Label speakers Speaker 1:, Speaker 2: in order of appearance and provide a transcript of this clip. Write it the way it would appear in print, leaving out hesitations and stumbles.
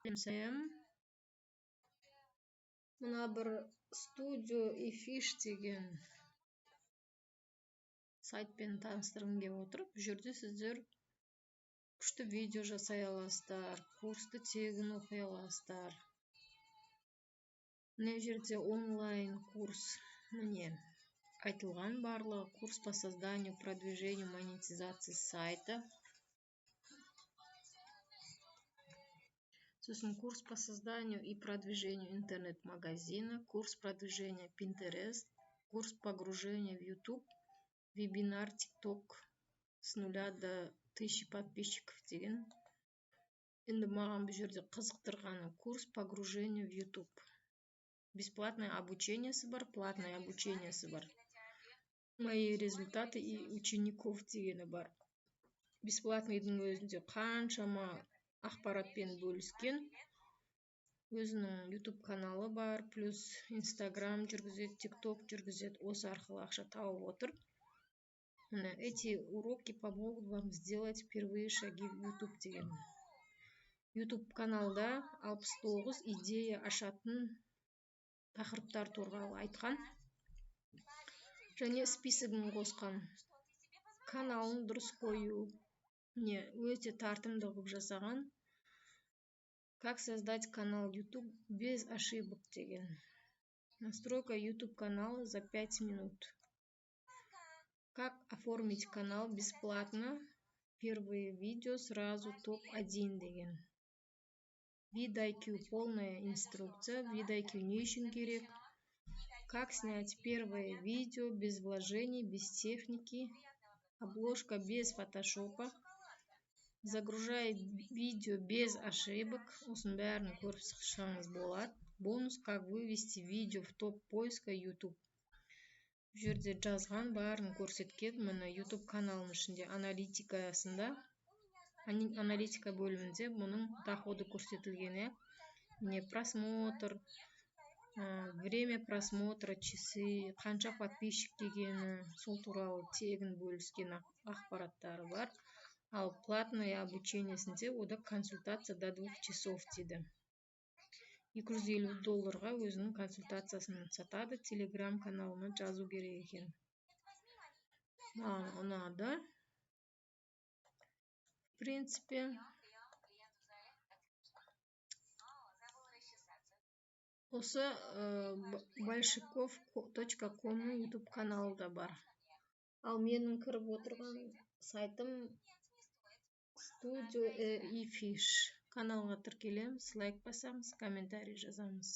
Speaker 1: Сәлем. Мына бір Studio Efish деген сайтпен таныстырғым келіп отыр. Бұл жерде сіздер күшті видео жасай аласыздар, курсты тегін оқи аласыздар. Мына жерде онлайн курс, міне айтылған барлығы курс по созданию, продвижению, монетизации сайта. Сосын курс по созданию и продвижению интернет-магазина, курс продвижения Pinterest, курс погружения в YouTube, вебинар TikTok с 0 до 1000 подписчиков деген. Енді маған бұл жерде қызықтырғаны курс погружения в YouTube. Бесплатное обучениесі бар, платное обучениесі бар. Мои результаты и учеников дегені бар. Бесплатныйдың өзінде қаншама ақпаратпен бөліскен. Өзінің YouTube каналы бар, плюс Instagram жүргізеді, TikTok жүргізеді. Осы арқылы ақша тауып отыр. Эти уроки помогут вам сделать первые шаги в YouTube деген. YouTube каналда 69 идея ашатын тақырыптар туралы айтқан. Және списогын қосқан. Каналын дұрыс қою. Өте тартымды қылып жасаған. Как создать канал YouTube без ошибок деген. Настройка YouTube канала за 5 минут. Как оформить канал бесплатно. Первые видео сразу топ-1 деген. VidIQ полная инструкция. VidIQ не үшін керек. Как снять первое видео без вложений, без техники. Обложка без фотошопа. Загружай видео без ошибок. Осының бәрін көріп шықсаңыз болады. Бонус, как вывести видео в топ поиска YouTube. Бұл жерде жазған барын көрсеткен. Міне YouTube каналының ішінде аналитикасында, аналитика бөлімінде мұның доходы көрсетілген. Міне просмотр, время просмотра, часы, қанша подписчик дегені, сол туралы тегін бөліскен ақпараттары бар. Ал платное обучениесінде ода консультация до 2 часов дейді. $250 өзінің консультациясын сатады. Telegram каналына жазу керек екен. Маған ұнады. В принципе, осы большаков.com YouTube каналы да бар. Ал менің кіріп отырған сайтым Studio Efish. Каналға тіркелеміз, лайк басамыз, комментарий жазамыз.